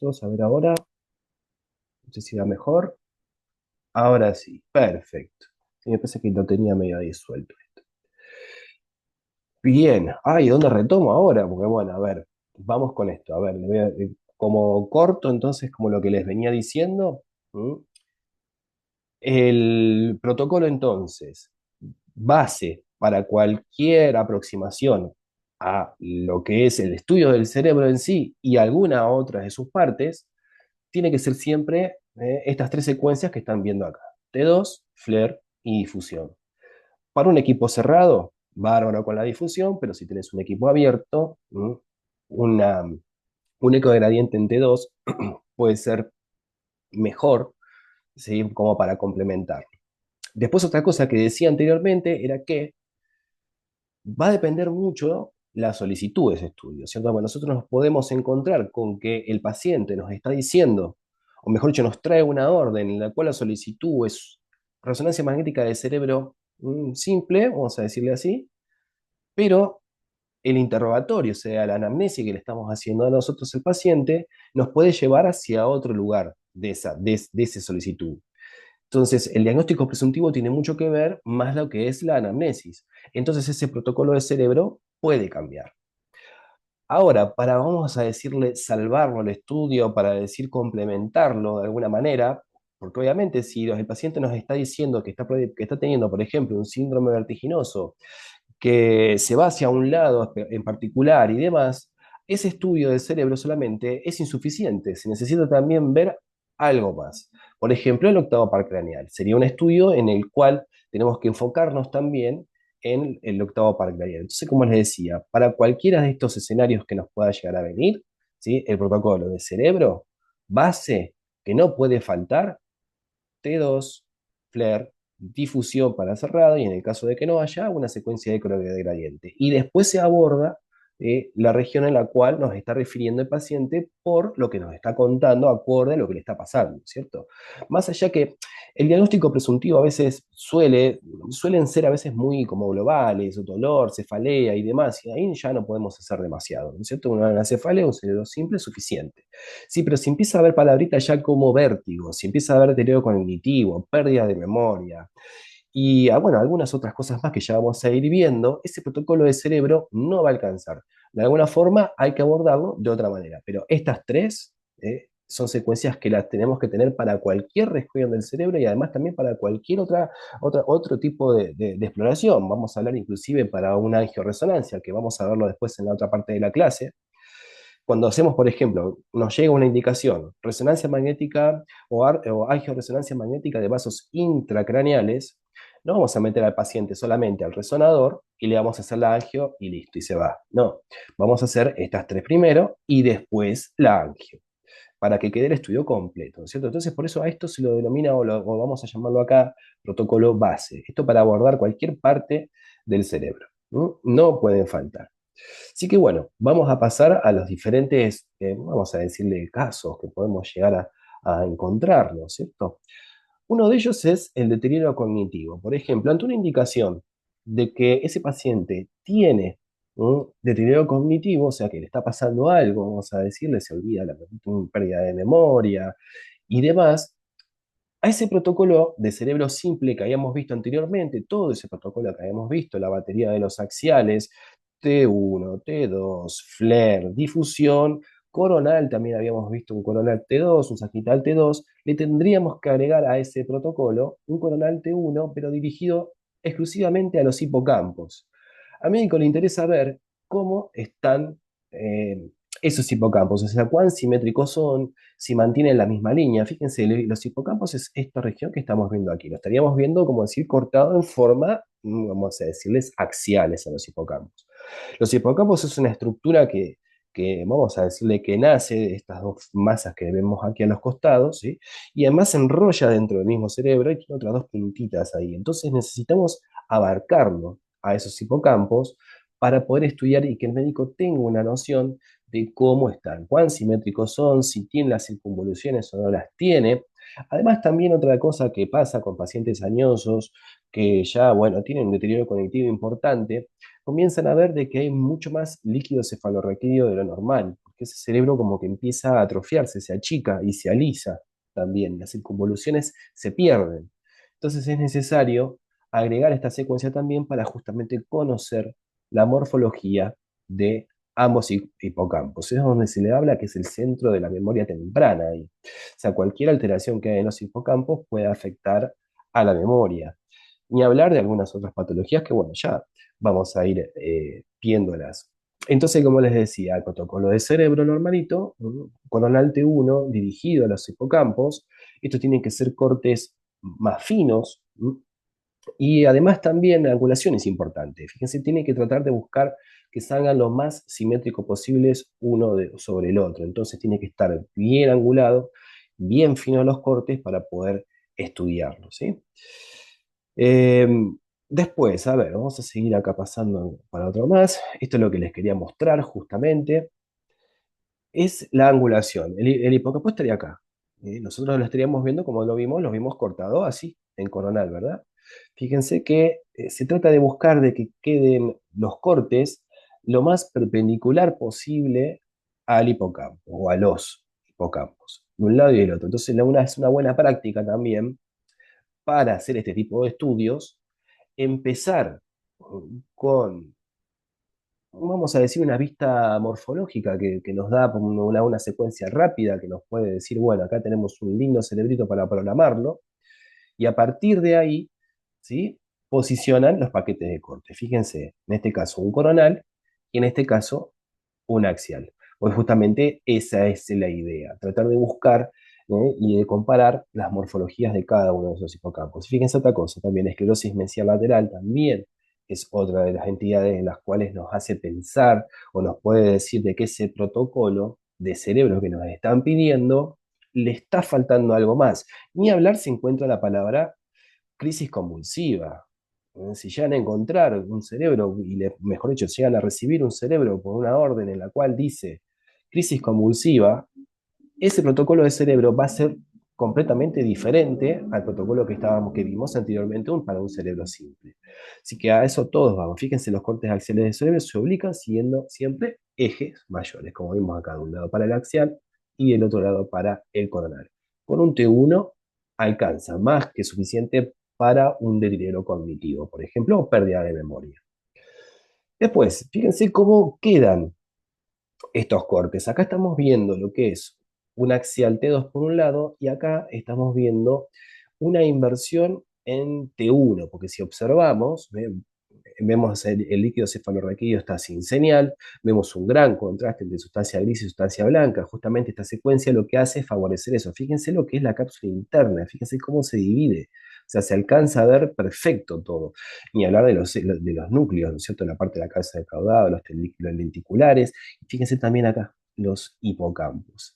Vamos a ver ahora. No sé si va mejor. Ahora sí, perfecto. Sí, me parece que lo tenía medio ahí suelto esto. Bien. Ay, ¿dónde retomo ahora? Porque bueno, a ver, vamos con esto. A ver, como corto, entonces, como lo que les venía diciendo. ¿Mm? El protocolo, entonces, base para cualquier aproximación a lo que es el estudio del cerebro en sí y alguna otra de sus partes, tiene que ser siempre estas tres secuencias que están viendo acá: T2, flare y difusión. Para un equipo cerrado, bárbaro con la difusión, pero si tienes un equipo abierto, una, un eco de gradiente en T2 puede ser mejor, ¿sí? Como para complementar. Después otra cosa que decía anteriormente era que va a depender mucho la solicitud de ese estudio, ¿cierto? Bueno, nosotros nos podemos encontrar con que el paciente nos está diciendo, o mejor dicho, nos trae una orden en la cual la solicitud es resonancia magnética de cerebro simple, vamos a decirle así, pero el interrogatorio, o sea, la anamnesia que le estamos haciendo a nosotros el paciente, nos puede llevar hacia otro lugar de esa solicitud. Entonces, el diagnóstico presuntivo tiene mucho que ver más lo que es la anamnesis. Entonces, ese protocolo de cerebro puede cambiar. Ahora, para, vamos a decirle, salvarlo el estudio, para decir complementarlo de alguna manera, porque obviamente si el paciente nos está diciendo que está teniendo, por ejemplo, un síndrome vertiginoso, que se va hacia un lado en particular y demás, ese estudio del cerebro solamente es insuficiente. Se necesita también ver algo más. Por ejemplo, el octavo par craneal. Sería un estudio en el cual tenemos que enfocarnos también en el octavo par craneal. Entonces, como les decía, para cualquiera de estos escenarios que nos pueda llegar a venir, ¿sí? El protocolo de cerebro, base, que no puede faltar, T2, flare, difusión para cerrado y en el caso de que no haya, una secuencia de gradiente. Y después se aborda la región en la cual nos está refiriendo el paciente por lo que nos está contando acorde a lo que le está pasando, ¿cierto? Más allá que el diagnóstico presuntivo a veces suelen ser a veces muy como globales, dolor, cefalea y demás, y ahí ya no podemos hacer demasiado, ¿no es cierto? Una cefalea, un cerebro simple es suficiente. Sí, pero si empieza a haber palabritas ya como vértigo, si empieza a haber deterioro cognitivo, pérdida de memoria y bueno, algunas otras cosas más que ya vamos a ir viendo, ese protocolo de cerebro no va a alcanzar. De alguna forma hay que abordarlo de otra manera, pero estas tres son secuencias que las tenemos que tener para cualquier región del cerebro y además también para cualquier otro tipo de exploración. Vamos a hablar inclusive para una angioresonancia, que vamos a verlo después en la otra parte de la clase. Cuando hacemos, por ejemplo, nos llega una indicación, resonancia magnética o angioresonancia magnética de vasos intracraneales, no vamos a meter al paciente solamente al resonador y le vamos a hacer la angio y listo, y se va. No, vamos a hacer estas tres primero y después la angio, para que quede el estudio completo, ¿no es cierto? Entonces, por eso a esto se lo denomina, o vamos a llamarlo acá, protocolo base. Esto para abordar cualquier parte del cerebro. ¿No? No pueden faltar. Así que bueno, vamos a pasar a los diferentes, vamos a decirle, casos que podemos llegar a encontrarnos, ¿cierto? Uno de ellos es el deterioro cognitivo. Por ejemplo, ante una indicación de que ese paciente tiene un deterioro cognitivo, o sea, que le está pasando algo, vamos a decirle, se olvida una pérdida de memoria y demás, a ese protocolo de cerebro simple que habíamos visto anteriormente, todo ese protocolo que habíamos visto, la batería de los axiales, T1, T2, flare, difusión, coronal, también habíamos visto un coronal T2, un sagital T2, le tendríamos que agregar a ese protocolo un coronal T1, pero dirigido exclusivamente a los hipocampos. A médico le interesa ver cómo están eh, esos hipocampos, o sea, cuán simétricos son, si mantienen la misma línea. Fíjense, los hipocampos es esta región que estamos viendo aquí. Lo estaríamos viendo, como decir, cortado en forma, vamos a decirles, axiales a los hipocampos. Los hipocampos es una estructura que vamos a decirle que nace de estas dos masas que vemos aquí a los costados, ¿sí? Y además se enrolla dentro del mismo cerebro y tiene otras dos puntitas ahí. Entonces necesitamos abarcarlo a esos hipocampos para poder estudiar y que el médico tenga una noción de cómo están, cuán simétricos son, si tienen las circunvoluciones o no las tiene. Además, también otra cosa que pasa con pacientes añosos que ya, bueno, tienen un deterioro cognitivo importante, comienzan a ver de que hay mucho más líquido cefalorraquídeo de lo normal. porque ese cerebro como que empieza a atrofiarse, se achica y se alisa también, las circunvoluciones se pierden. Entonces es necesario agregar esta secuencia también para justamente conocer la morfología de ambos hipocampos. Es donde se le habla que es el centro de la memoria temprana. O sea, cualquier alteración que haya en los hipocampos puede afectar a la memoria. Ni hablar de algunas otras patologías que, bueno, ya vamos a ir viéndolas. Entonces, como les decía, el protocolo de cerebro normalito, coronal T1 dirigido a los hipocampos, estos tienen que ser cortes más finos, y además también la angulación es importante. Fíjense, tiene que tratar de buscar que salgan lo más simétricos posibles sobre el otro. Entonces tiene que estar bien angulado, bien fino los cortes para poder estudiarlo, ¿sí? Eh, Después, a ver, vamos a seguir acá pasando para otro más. Esto es lo que les quería mostrar justamente es la angulación. El hipocampo estaría acá. Nosotros lo estaríamos viendo como lo vimos cortado así, en coronal, ¿verdad? Fíjense que se trata de buscar de que queden los cortes lo más perpendicular posible al hipocampo o a los hipocampos, de un lado y del otro. Entonces, es una buena práctica también para hacer este tipo de estudios, empezar con vamos a decir, una vista morfológica que nos da una secuencia rápida que nos puede decir, bueno, acá tenemos un lindo cerebrito para programarlo, y a partir de ahí, ¿sí? Posicionan los paquetes de corte. Fíjense, en este caso un coronal y en este caso un axial. Pues justamente esa es la idea, tratar de buscar y de comparar las morfologías de cada uno de esos hipocampos. Fíjense otra cosa, también esclerosis mesial lateral también es otra de las entidades en las cuales nos hace pensar o nos puede decir de que ese protocolo de cerebro que nos están pidiendo le está faltando algo más. Ni hablar se encuentra la palabra crisis convulsiva. Si llegan a encontrar un cerebro, mejor dicho, llegan a recibir un cerebro por una orden en la cual dice crisis convulsiva, ese protocolo de cerebro va a ser completamente diferente al protocolo que vimos anteriormente para un cerebro simple. Así que a eso todos vamos. Fíjense, los cortes axiales del cerebro se ubican siguiendo siempre ejes mayores, como vimos acá, de un lado para el axial y del otro lado para el coronal. Con un T1 alcanza más que suficiente para un deterioro cognitivo, por ejemplo, o pérdida de memoria. Después, fíjense cómo quedan estos cortes. Acá estamos viendo lo que es un axial T2 por un lado y acá estamos viendo una inversión en T1, porque si observamos, vemos el líquido cefalorraquídeo está sin señal, vemos un gran contraste entre sustancia gris y sustancia blanca. Justamente esta secuencia lo que hace es favorecer eso. Fíjense lo que es la cápsula interna, fíjense cómo se divide. O sea, se alcanza a ver perfecto todo. Ni hablar de los núcleos, ¿no es cierto? La parte de la cabeza de caudado, los lenticulares. Y fíjense también acá, los hipocampos.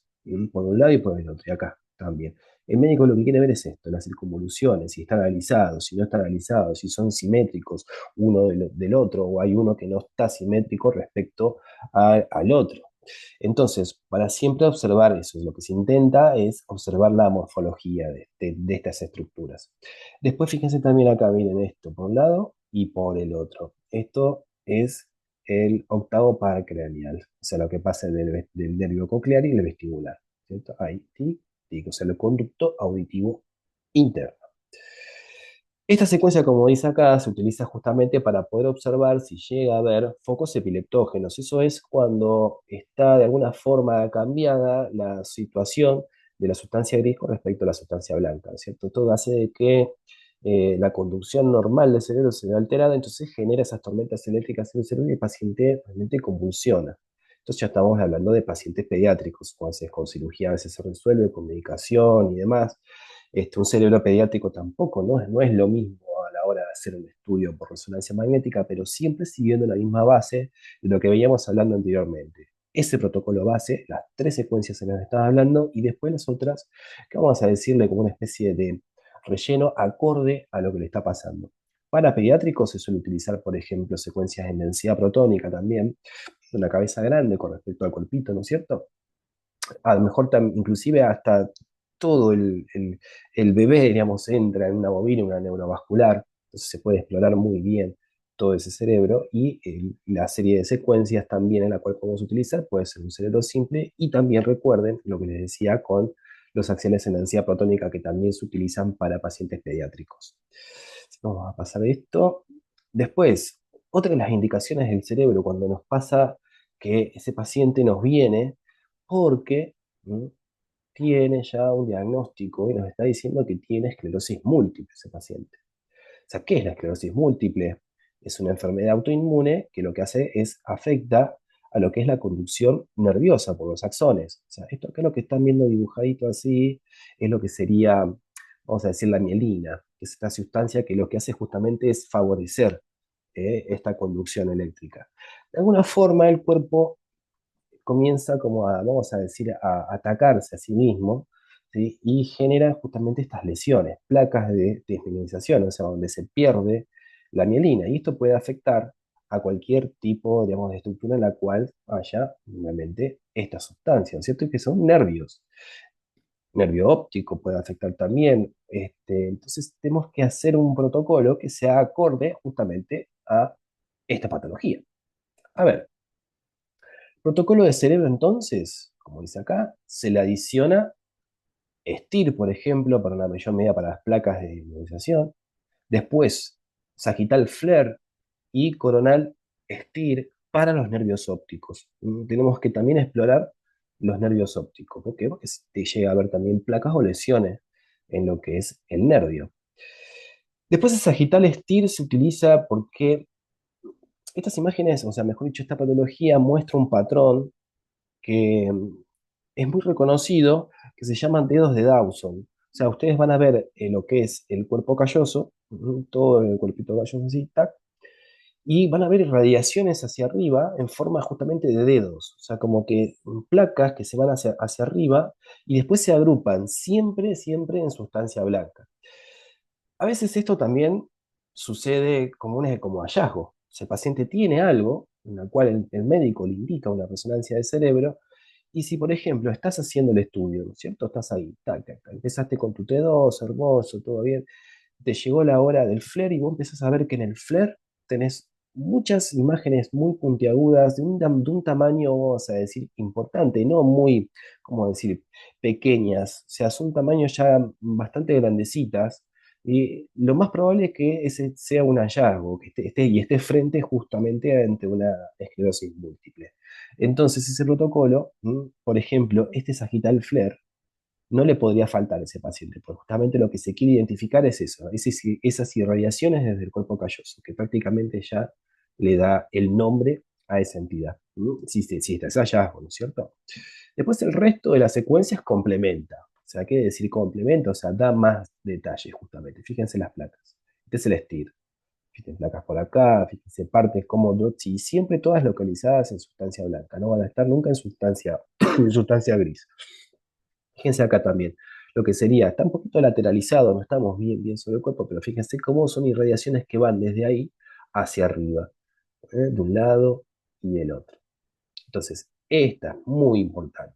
Por un lado y por el otro. Y acá también. El médico lo que quiere ver es esto, las circunvoluciones, si están analizados, si no están analizados, si son simétricos uno del otro, o hay uno que no está simétrico respecto al otro. Entonces, para siempre observar eso, lo que se intenta es observar la morfología de estas estructuras. Después, fíjense también acá, miren esto por un lado y por el otro. Esto es el octavo par craneal, o sea, lo que pasa del nervio coclear y el vestibular, ¿cierto? Ahí, tic, tic, o sea, el conducto auditivo interno. Esta secuencia, como dice acá, se utiliza justamente para poder observar si llega a haber focos epileptógenos. Eso es cuando está de alguna forma cambiada la situación de la sustancia gris con respecto a la sustancia blanca, ¿cierto? Esto hace de que la conducción normal del cerebro se vea alterada, entonces genera esas tormentas eléctricas en el cerebro y el paciente realmente convulsiona. Entonces ya estamos hablando de pacientes pediátricos, con cirugía a veces se resuelve, con medicación y demás. Un cerebro pediátrico tampoco, no es lo mismo a la hora de hacer un estudio por resonancia magnética, pero siempre siguiendo la misma base de lo que veíamos hablando anteriormente. Ese protocolo base, las tres secuencias en las que estaba hablando, y después las otras, que vamos a decirle como una especie de relleno acorde a lo que le está pasando. Para pediátricos se suele utilizar, por ejemplo, secuencias en densidad protónica también, una cabeza grande con respecto al cuerpito, ¿no es cierto? A lo mejor inclusive hasta todo el bebé, digamos, entra en una bobina, una neurovascular, entonces se puede explorar muy bien todo ese cerebro y la serie de secuencias también en la cual podemos utilizar puede ser un cerebro simple y también recuerden lo que les decía con los axiales en densidad protónica que también se utilizan para pacientes pediátricos. Vamos a pasar esto. Después, otra de las indicaciones del cerebro cuando nos pasa que ese paciente nos viene porque tiene ya un diagnóstico y nos está diciendo que tiene esclerosis múltiple ese paciente. O sea, ¿qué es la esclerosis múltiple? Es una enfermedad autoinmune que lo que hace es afecta a lo que es la conducción nerviosa por los axones. O sea, esto acá lo que están viendo dibujadito así es lo que sería, vamos a decir, la mielina, que es esta sustancia que lo que hace justamente es favorecer esta conducción eléctrica. De alguna forma el cuerpo comienza como a, vamos a decir, a atacarse a sí mismo, ¿sí? Y genera justamente estas lesiones, placas de desmineralización, o sea, donde se pierde la mielina. Y esto puede afectar a cualquier tipo, digamos, de estructura en la cual haya nuevamente esta sustancia, ¿no es cierto? Y que son nervios. Nervio óptico puede afectar también. Entonces tenemos que hacer un protocolo que sea acorde justamente a esta patología. A ver, protocolo de cerebro, entonces, como dice acá, se le adiciona STIR, por ejemplo, para una mayor medida para las placas de inmunización. Después, sagital FLAIR y coronal STIR para los nervios ópticos. Tenemos que también explorar los nervios ópticos. ¿Por qué? Porque te llega a haber también placas o lesiones en lo que es el nervio. Después, el sagital STIR se utiliza porque estas imágenes, o sea, mejor dicho, esta patología muestra un patrón que es muy reconocido, que se llaman dedos de Dawson. O sea, ustedes van a ver lo que es el cuerpo calloso, todo el cuerpito calloso así, tac, y van a ver radiaciones hacia arriba en forma justamente de dedos. O sea, como que placas que se van hacia arriba y después se agrupan siempre, siempre en sustancia blanca. A veces esto también sucede como hallazgo. O sea, el paciente tiene algo en la cual el médico le indica una resonancia de cerebro y si, por ejemplo, estás haciendo el estudio, ¿no es cierto? Estás ahí, tac, tac, tac, empezaste con tu T2, hermoso, todo bien, te llegó la hora del flare y vos empezás a ver que en el flare tenés muchas imágenes muy puntiagudas, de un tamaño, vamos a decir, importante, no muy, ¿cómo decir?, pequeñas, o sea, son tamaños ya bastante grandecitas, y lo más probable es que ese sea un hallazgo, que esté frente justamente ante una esclerosis múltiple. Entonces, ese protocolo, por ejemplo, este sagital flare, no le podría faltar a ese paciente, porque justamente lo que se quiere identificar es eso, esas irradiaciones desde el cuerpo calloso, que prácticamente ya le da el nombre a esa entidad. Si está ese hallazgo, ¿no es cierto? Después el resto de las secuencias complementa. O sea, ¿qué decir complementa? O sea, da más detalles justamente. Fíjense las placas. Este es el STIR. Fíjense placas por acá, fíjense partes como dots y siempre todas localizadas en sustancia blanca. No van a estar nunca en sustancia, en sustancia gris. Fíjense acá también, lo que sería, está un poquito lateralizado, no estamos bien, bien sobre el cuerpo, pero fíjense cómo son irradiaciones que van desde ahí hacia arriba, de un lado y del otro. Entonces, esta es muy importante.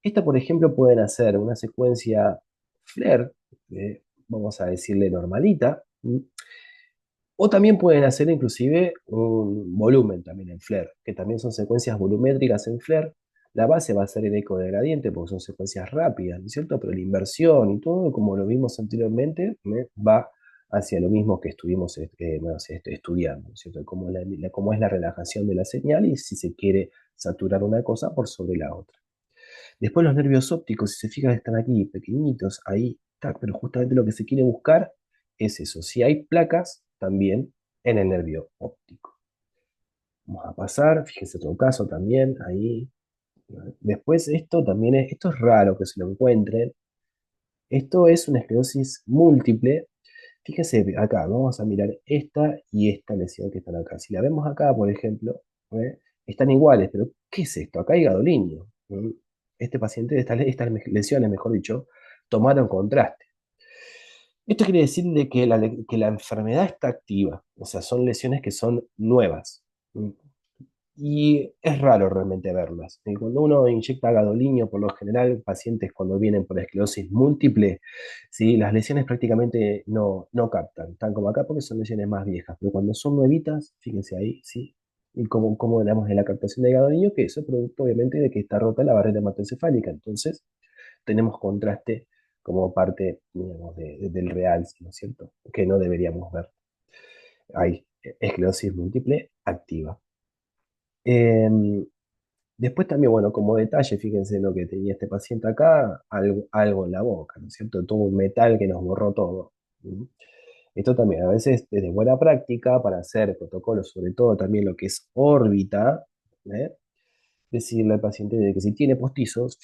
Esta, por ejemplo, pueden hacer una secuencia FLAIR, vamos a decirle normalita, o también pueden hacer inclusive un volumen también en FLAIR, que también son secuencias volumétricas en FLAIR. La base va a ser en eco de gradiente porque son secuencias rápidas, ¿no es cierto? Pero la inversión y todo, como lo vimos anteriormente, va hacia lo mismo que estuvimos estudiando, ¿no es cierto? Cómo es la relajación de la señal y si se quiere saturar una cosa por sobre la otra. Después los nervios ópticos, si se fijan, están aquí pequeñitos, ahí, tac, pero justamente lo que se quiere buscar es eso. Si hay placas, también en el nervio óptico. Vamos a pasar, fíjense otro caso también, ahí. Después esto es raro que se lo encuentren. Esto es una esclerosis múltiple. Fíjense acá, vamos a mirar esta y esta lesión que están acá. Si la vemos acá, por ejemplo, están iguales, pero ¿qué es esto? Acá hay gadolinio. Este paciente, estas lesiones, mejor dicho, tomaron contraste. Esto quiere decir de que la enfermedad está activa, o sea, son lesiones que son nuevas. y es raro realmente verlas. Y cuando uno inyecta gadolinio, por lo general, pacientes cuando vienen por esclerosis múltiple, ¿sí? Las lesiones prácticamente no captan, están como acá porque son lesiones más viejas, pero cuando son nuevitas, fíjense ahí, ¿sí? Y cómo hablamos de la captación de gadolinio, que eso es producto obviamente de que está rota la barrera hematoencefálica, entonces tenemos contraste como parte, digamos, del real, ¿no es cierto? Que no deberíamos ver. Hay esclerosis múltiple activa. Em, Después también, bueno, como detalle, fíjense lo que tenía este paciente acá, algo en la boca, ¿no es cierto? Tuvo un metal que nos borró todo. ¿Mm? Esto también, a veces es de buena práctica para hacer protocolos, sobre todo también lo que es órbita, ¿eh? Decirle al paciente de que si tiene postizos,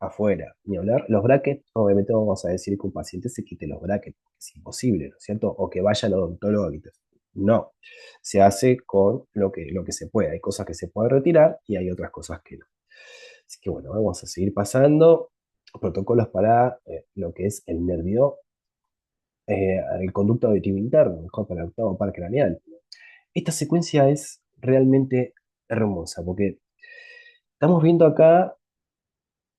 afuera, ni hablar. Los brackets, obviamente no vamos a decir que un paciente se quite los brackets, es imposible, ¿no es cierto? O que vaya al odontólogo a quitarse. No, se hace con lo que se puede. Hay cosas que se pueden retirar y hay otras cosas que no. Así que bueno, vamos a seguir pasando. Protocolos para lo que es el nervio, el conducto auditivo interno, mejor para el octavo par craneal. Esta secuencia es realmente hermosa porque estamos viendo acá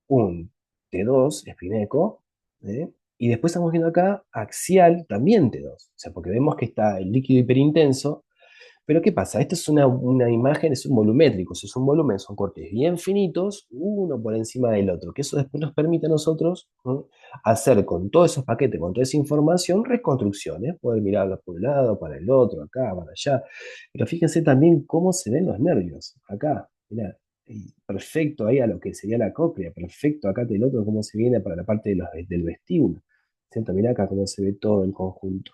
un T2 espineco, ¿eh? Y después estamos viendo acá axial también T2, o sea, porque vemos que está el líquido hiperintenso, pero ¿qué pasa? Esto es una imagen, es un volumétrico, o sea, es un volumen, son cortes bien finitos, uno por encima del otro, que eso después nos permite a nosotros, ¿no? Hacer con todos esos paquetes, con toda esa información, reconstrucciones, poder mirarlo por un lado, para el otro, acá, para allá. Pero fíjense también cómo se ven los nervios, acá, mirá, y perfecto ahí a lo que sería la cóclea, perfecto acá del otro, cómo se viene para la parte del vestíbulo. ¿Cierto? Mirá acá cómo se ve todo en conjunto,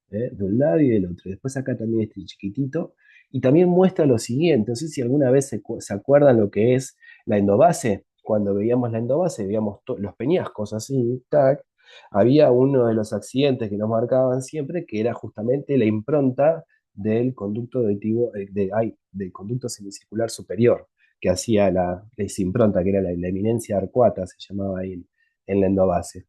de un lado y del otro. Después acá también este chiquitito. Y también muestra lo siguiente, no sé si alguna vez se acuerdan lo que es la endobase. Cuando veíamos la endobase, veíamos los peñascos así, tac. Había uno de los accidentes que nos marcaban siempre, que era justamente la impronta del conducto auditivo, del conducto semicircular superior, que hacía esa impronta, que era la eminencia arcuata, se llamaba ahí en la endobase.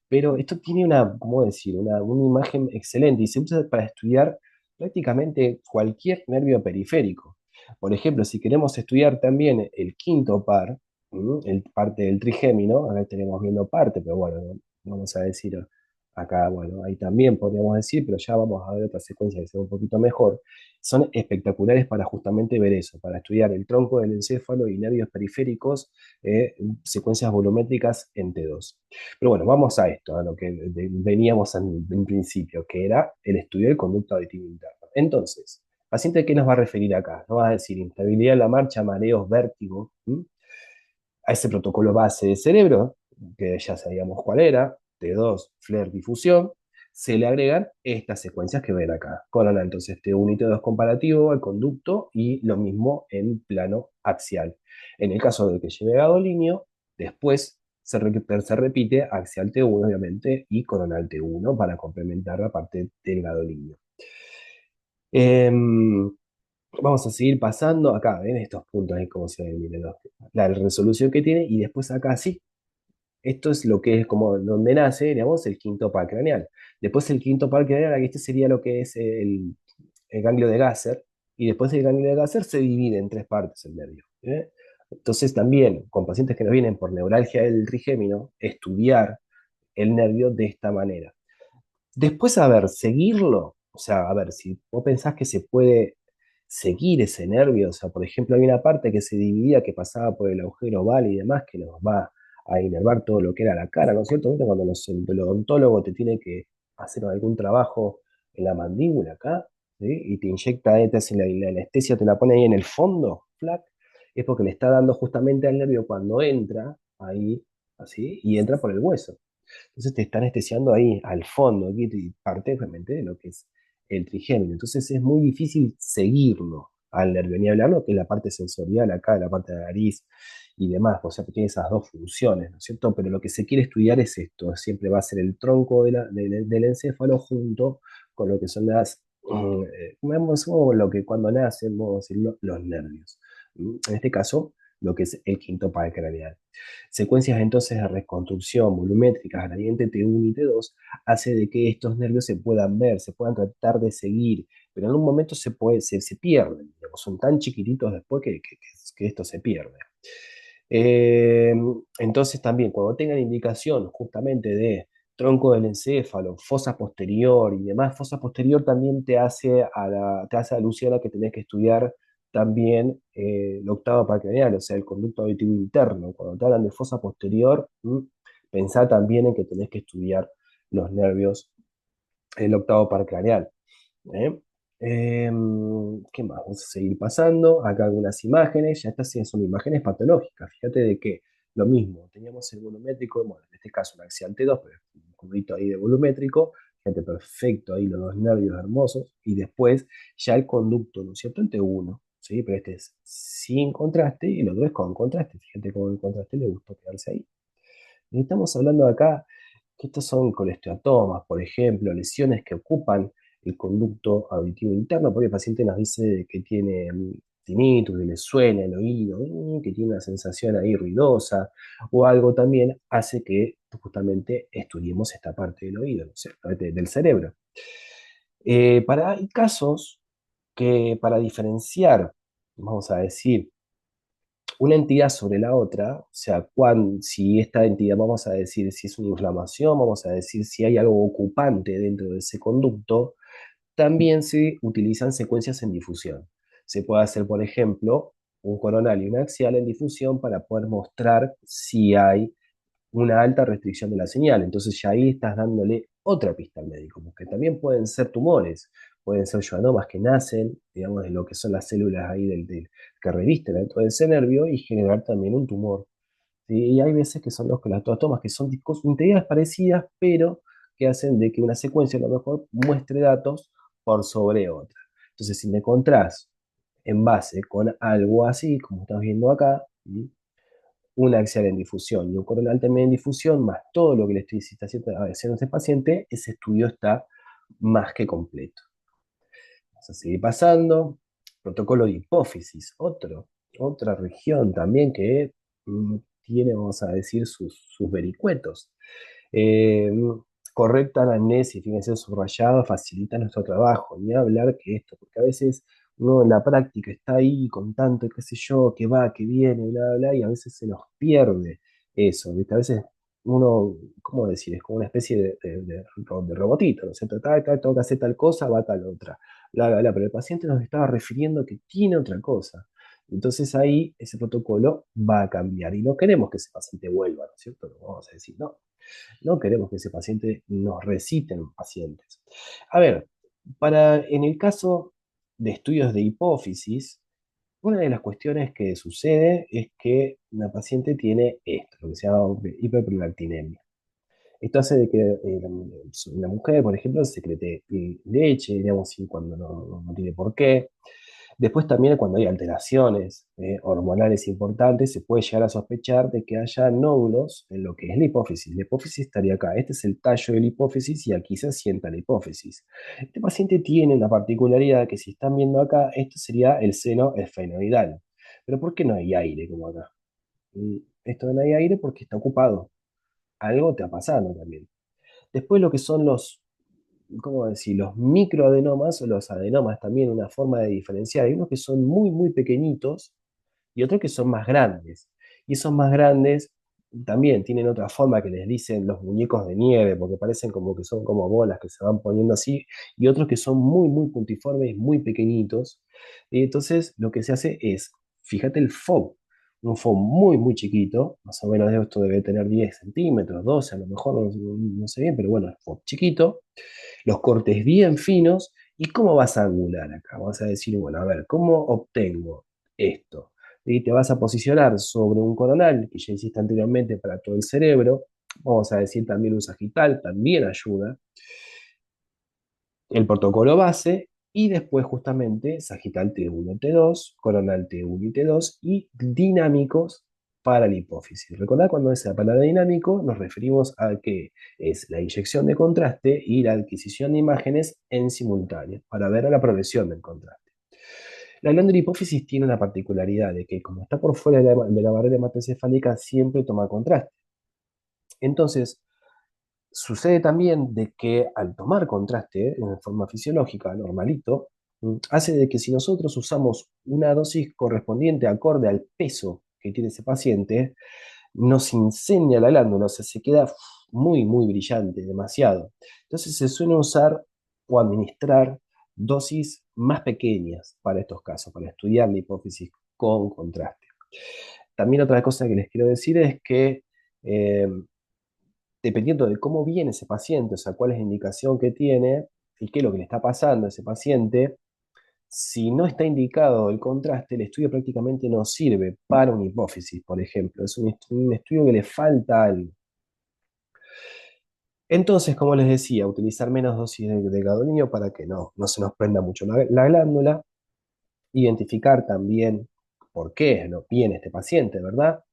Pero esto tiene ¿cómo decir? Una imagen excelente y se usa para estudiar prácticamente cualquier nervio periférico. Por ejemplo, si queremos estudiar también el quinto par, el parte del trigémino, acá tenemos viendo parte, pero bueno, vamos a decir acá, bueno, ahí también podríamos decir, pero ya vamos a ver otra secuencia que sea un poquito mejor. Son espectaculares para justamente ver eso, para estudiar el tronco del encéfalo y nervios periféricos, secuencias volumétricas en T2. Pero bueno, vamos a esto, a lo que veníamos en principio, que era el estudio del conducto auditivo interno. Entonces, paciente, ¿qué nos va a referir acá? Nos va a decir instabilidad en la marcha, mareos, vértigo. A ese protocolo base de cerebro, que ya sabíamos cuál era, T2, flare, difusión, se le agregan estas secuencias que ven acá. Corona entonces T1 y T2 comparativo al conducto y lo mismo en plano axial. En el caso de que lleve gadolinio, después se repite axial T1 obviamente y coronal T1 para complementar la parte del gadolinio. Em, Vamos a seguir pasando acá, ven estos puntos ahí como se ven, miren, la resolución que tiene y después acá sí, esto es lo que es como donde nace, digamos, el quinto par craneal. Después el quinto par craneal, aquí este sería lo que es el ganglio de Gasser, y después el ganglio de Gasser se divide en tres partes el nervio. Entonces también, con pacientes que nos vienen por neuralgia del trigémino, estudiar el nervio de esta manera. Después, a ver, seguirlo, o sea, a ver, si vos pensás que se puede seguir ese nervio, o sea, por ejemplo, hay una parte que se dividía, que pasaba por el agujero oval y demás, que nos va a inervar todo lo que era la cara, ¿no es cierto? ¿Viste? Cuando el odontólogo te tiene que hacer algún trabajo en la mandíbula acá, ¿sí? Y te inyecta, te hace la anestesia, te la pone ahí en el fondo, flac, es porque le está dando justamente al nervio cuando entra ahí, así, y entra por el hueso. Entonces te está anestesiando ahí al fondo, aquí y parte realmente de lo que es el trigémino. Entonces es muy difícil seguirlo al nervio, ni hablarlo que es la parte sensorial acá, la parte de la nariz y demás, o sea, que tiene esas dos funciones, ¿no es cierto? Pero lo que se quiere estudiar es esto, siempre va a ser el tronco del encéfalo junto con lo que son como lo que cuando nacen, vamos a decirlo, los nervios. En este caso, lo que es el quinto par craneal. Secuencias entonces de reconstrucción volumétricas, gradiente T1 y T2, hace de que estos nervios se puedan ver, se puedan tratar de seguir, pero en un momento se pierden, digamos, son tan chiquititos después que esto se pierde. Eh, entonces también cuando tengan indicación justamente de tronco del encéfalo, fosa posterior y demás, fosa posterior también te hace alusión a que tenés que estudiar también el octavo paracraneal, o sea, el conducto auditivo interno. Cuando te hablan de fosa posterior, pensá también en que tenés que estudiar los nervios, el octavo paracraneal. ¿Eh? ¿Qué más? Vamos a seguir pasando. Acá algunas imágenes. Ya estas sí son imágenes patológicas. Fíjate de que lo mismo, teníamos el volumétrico, bueno, en este caso un axial T2, pero un cubito ahí de volumétrico. Fíjate, perfecto, ahí los dos nervios hermosos. Y después ya el conducto, ¿no es cierto? En T1, ¿sí? Pero este es sin contraste y el otro es con contraste. Fíjate cómo el contraste le gustó quedarse ahí. Y estamos hablando acá que estos son colesteatomas, por ejemplo, lesiones que ocupan el conducto auditivo interno, porque el paciente nos dice que tiene tinnitus, que le suena el oído, que tiene una sensación ahí ruidosa, o algo también hace que justamente estudiemos esta parte del oído, ¿no es cierto? Del cerebro. Hay casos que para diferenciar, vamos a decir, una entidad sobre la otra, o sea, si esta entidad, vamos a decir, si es una inflamación, vamos a decir si hay algo ocupante dentro de ese conducto, también se utilizan secuencias en difusión. Se puede hacer, por ejemplo, un coronal y un axial en difusión para poder mostrar si hay una alta restricción de la señal. Entonces ya ahí estás dándole otra pista al médico, porque también pueden ser tumores, pueden ser schwannomas que nacen, digamos, de lo que son las células ahí que revisten dentro de ese nervio y generar también un tumor. ¿Sí? Y hay veces que son los colatomas, que son entidades parecidas, pero que hacen de que una secuencia a lo mejor muestre datos por sobre otra. Entonces, si me encontrás en base con algo así, como estás viendo acá, un axial en difusión y un coronal también en difusión, más todo lo que le estoy haciendo a este paciente, ese estudio está más que completo. Vamos a seguir pasando. Protocolo de hipófisis, otra región también que tiene, vamos a decir, sus vericuetos. Eh, Correcta anamnesis, fíjense, subrayado, facilita nuestro trabajo. Ni hablar que esto, porque a veces uno en la práctica está ahí con tanto, qué sé yo, que va, que viene, bla, bla, y a veces se nos pierde eso, ¿viste? A veces uno, ¿cómo decir? Es como una especie de robotito, ¿no es cierto? Tengo que hacer tal cosa, va tal otra, bla, bla, bla, pero el paciente nos estaba refiriendo que tiene otra cosa. Entonces ahí ese protocolo va a cambiar y no queremos que ese paciente vuelva, ¿no es cierto? No vamos a decir, no, no queremos que ese paciente nos reciten pacientes. A ver, en el caso de estudios de hipófisis, una de las cuestiones que sucede es que una paciente tiene esto, lo que se llama hiperprolactinemia. Esto hace de que una mujer, por ejemplo, secrete leche, digamos, sin cuando no tiene por qué. Después también cuando hay alteraciones hormonales importantes, se puede llegar a sospechar de que haya nódulos en lo que es la hipófisis. La hipófisis estaría acá. Este es el tallo de la hipófisis y aquí se asienta la hipófisis. Este paciente tiene una particularidad que si están viendo acá, esto sería el seno esfenoidal. Pero ¿por qué no hay aire como acá? Esto no hay aire porque está ocupado. Algo está pasando también. Después lo que son ¿cómo decir? Los microadenomas o los adenomas también, una forma de diferenciar. Hay unos que son muy, muy pequeñitos y otros que son más grandes. Y esos más grandes también tienen otra forma que les dicen los muñecos de nieve, porque parecen como que son como bolas que se van poniendo así, y otros que son muy, muy puntiformes, muy pequeñitos. Y entonces lo que se hace es, fíjate el FOB, un FOB muy, muy chiquito, más o menos esto debe tener 10 centímetros, 12 a lo mejor, no sé bien, pero bueno, es FOB chiquito, los cortes bien finos. ¿Y cómo vas a angular acá? Vas a decir, bueno, a ver, ¿cómo obtengo esto? Y te vas a posicionar sobre un coronal, que ya hiciste anteriormente para todo el cerebro. Vamos a decir también un sagital, también ayuda. El protocolo base y después justamente sagital T1, T2, coronal T1 y T2 y dinámicos para la hipófisis. Recordad cuando es la palabra dinámico nos referimos a que es la inyección de contraste y la adquisición de imágenes en simultáneo para ver la progresión del contraste. La glándula hipófisis tiene una particularidad de que como está por fuera de la barrera hematoencefálica, siempre toma contraste. Entonces, sucede también de que al tomar contraste en forma fisiológica, normalito, hace de que si nosotros usamos una dosis correspondiente acorde al peso que tiene ese paciente, nos incendia la glándula, o sea, se queda muy, muy brillante, demasiado. Entonces se suele usar o administrar dosis más pequeñas para estos casos, para estudiar la hipófisis con contraste. También otra cosa que les quiero decir es que eh, dependiendo de cómo viene ese paciente, o sea, cuál es la indicación que tiene y qué es lo que le está pasando a ese paciente, si no está indicado el contraste, el estudio prácticamente no sirve para una hipófisis, por ejemplo. Es un estudio que le falta algo. Entonces, como les decía, utilizar menos dosis de gadolinium para que no se nos prenda mucho la glándula. Identificar también por qué no viene este paciente, ¿verdad?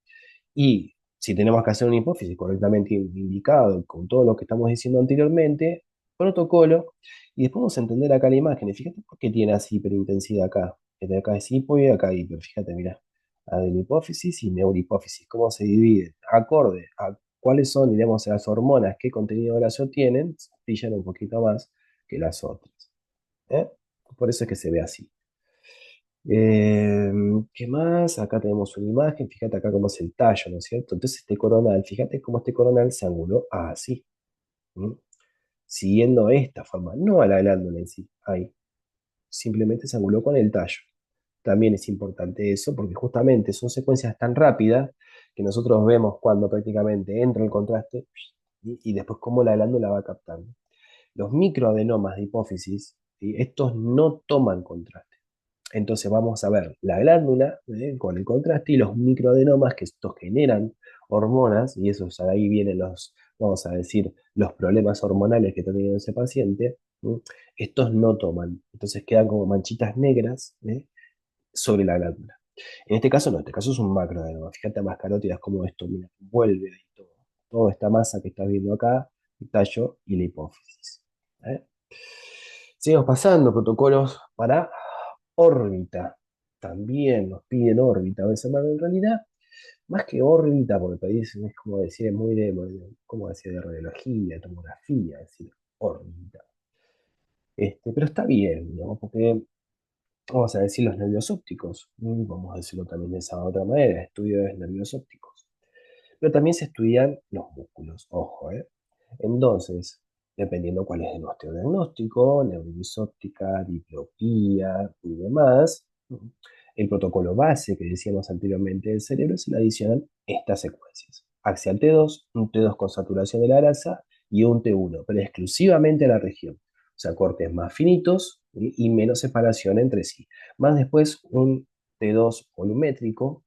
Y si tenemos que hacer una hipófisis correctamente indicado, con todo lo que estamos diciendo anteriormente, protocolo, y después vamos a entender acá la imagen. Y fíjate por qué tiene así hiperintensidad acá. Este acá es hipo y acá hiper. Fíjate, mira. Adenihipófisis y neurohipófisis. ¿Cómo se divide? Acorde a cuáles son, digamos, las hormonas, qué contenido graso tienen, brillan un poquito más que las otras. ¿Eh? Por eso es que se ve así. Eh, ¿Qué más? Acá tenemos una imagen, fíjate acá cómo es el tallo, ¿no es cierto? Entonces este coronal, fíjate cómo este coronal se anguló así, ¿m? Siguiendo esta forma, no a la glándula en sí, ahí, simplemente se anguló con el tallo. También es importante eso porque justamente son secuencias tan rápidas que nosotros vemos cuando prácticamente entra el contraste y después cómo la glándula va captando. Los microadenomas de hipófisis, ¿sí? Estos no toman contraste. Entonces vamos a ver la glándula con el contraste y los microadenomas que estos generan hormonas, y eso ahí vienen los, vamos a decir, los problemas hormonales que está teniendo ese paciente. ¿Sí? Estos no toman, entonces quedan como manchitas negras sobre la glándula. En este caso no, en este caso es un macroadenoma. Fíjate a mascarótidas como esto, mira, vuelve ahí todo. Toda esta masa que estás viendo acá, el tallo y la hipófisis. ¿Eh? Seguimos pasando, protocolos para órbita. También nos piden órbita a veces, en realidad, más que órbita, porque país es como decir, es muy ¿cómo decir? De radiología, de tomografía, decir órbita. Pero está bien, digamos, porque vamos a decir los nervios ópticos, vamos a decirlo también de esa otra manera, estudio de nervios ópticos. Pero también se estudian los músculos, ojo, ¿eh? Entonces, dependiendo cuál es nuestro diagnóstico, neuritis óptica, diplopía y demás, el protocolo base que decíamos anteriormente del cerebro se le adicionan estas secuencias. Axial T2, un T2 con saturación de la grasa y un T1, pero exclusivamente a la región. O sea, cortes más finitos y menos separación entre sí. Más después un T2 volumétrico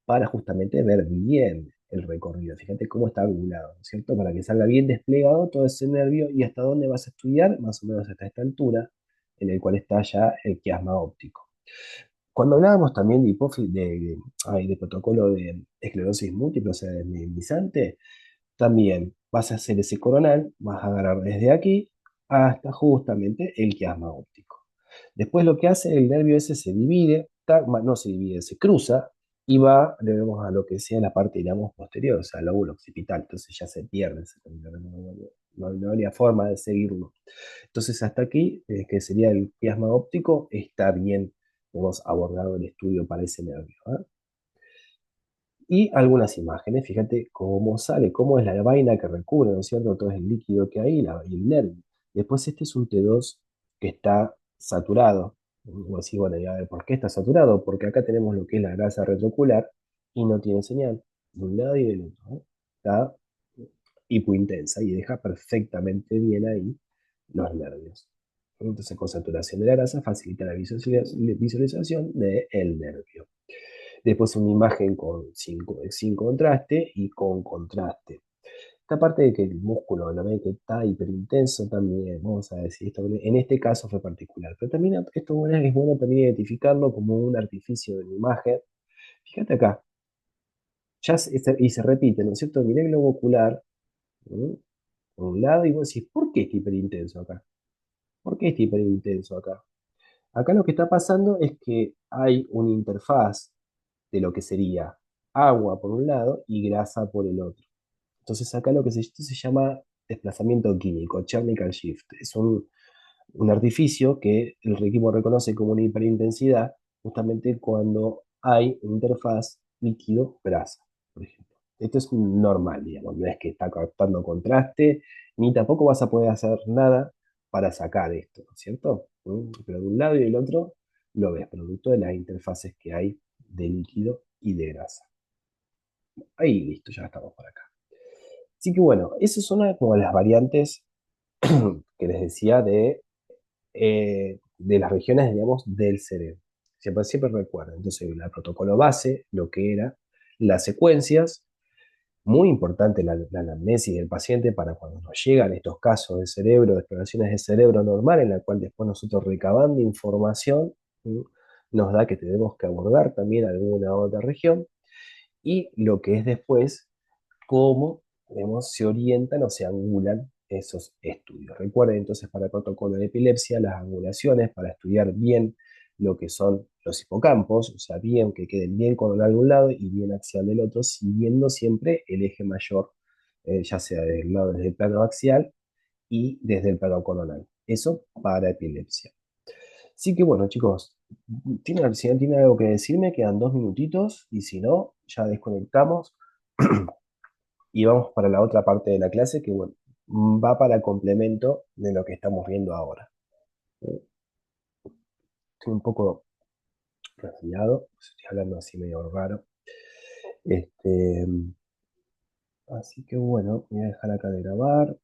para justamente ver bien el recorrido. Fíjate cómo está angulado, ¿no es cierto? Para que salga bien desplegado todo ese nervio y hasta dónde vas a estudiar, más o menos hasta esta altura, en el cual está ya el quiasma óptico. Cuando hablábamos también de hipófisis, de protocolo de esclerosis múltiple, o sea, desmielinizante, también vas a hacer ese coronal, vas a agarrar desde aquí hasta justamente el quiasma óptico. Después lo que hace el nervio ese se divide, no se divide, se cruza y va, le vemos a lo que sea la parte, digamos, posterior, o sea, el lóbulo occipital, entonces ya se pierde, no habría forma de seguirlo. Entonces hasta aquí, que sería el quiasma óptico, está bien, hemos abordado el estudio para ese nervio. ¿Eh? Y algunas imágenes, fíjate cómo sale, cómo es la vaina que recubre, ¿no es cierto? Todo el líquido que hay y el nervio. Después este es un T2 que está saturado. Vos decís, bueno, ya, ¿por qué está saturado? Porque acá tenemos lo que es la grasa retrocular y no tiene señal de un lado y del otro. ¿Eh? Está hipointensa y deja perfectamente bien ahí los nervios. Entonces, con saturación de la grasa facilita la visualización del nervio. Después una imagen sin contraste y con contraste. Esta parte de que el músculo la ve que está hiperintenso también, vamos a decir, esto, en este caso fue particular, pero también esto es bueno también identificarlo como un artificio de la imagen. Fíjate acá, y se repite, ¿no es cierto? Mirá el globo ocular, ¿no? Por un lado, y vos decís, ¿por qué está hiperintenso acá? ¿Por qué está hiperintenso acá? Acá lo que está pasando es que hay una interfaz de lo que sería agua por un lado y grasa por el otro. Entonces acá lo que esto se llama desplazamiento químico, Chemical Shift. Es un artificio que el equipo reconoce como una hiperintensidad justamente cuando hay una interfaz líquido-grasa, por ejemplo. Esto es normal, digamos, no es que está captando contraste, ni tampoco vas a poder hacer nada para sacar esto, ¿no es cierto? Pero de un lado y del otro lo ves, producto de las interfaces que hay de líquido y de grasa. Ahí listo, ya estamos por acá. Así que bueno, esas son como las variantes que les decía de las regiones, digamos, del cerebro. Siempre recuerden. Entonces, el protocolo base, lo que era las secuencias, muy importante la anamnesis del paciente para cuando nos llegan estos casos de cerebro, de exploraciones de cerebro normal, en la cual después nosotros recabando información, ¿sí? Nos da que tenemos que abordar también alguna otra región, y lo que es después cómo, digamos, se orientan o se angulan esos estudios. Recuerden entonces para el protocolo de epilepsia las angulaciones para estudiar bien lo que son los hipocampos, o sea, bien que queden bien coronal de un lado y bien axial del otro, siguiendo siempre el eje mayor, ya sea desde el plano axial y desde el plano coronal. Eso para epilepsia. Así que bueno, chicos, si no tiene algo que decirme, quedan 2 minutitos y si no, ya desconectamos y vamos para la otra parte de la clase que, bueno, va para complemento de lo que estamos viendo ahora. Estoy un poco resfriado, pues estoy hablando así medio raro. Este, así que bueno, voy a dejar acá de grabar.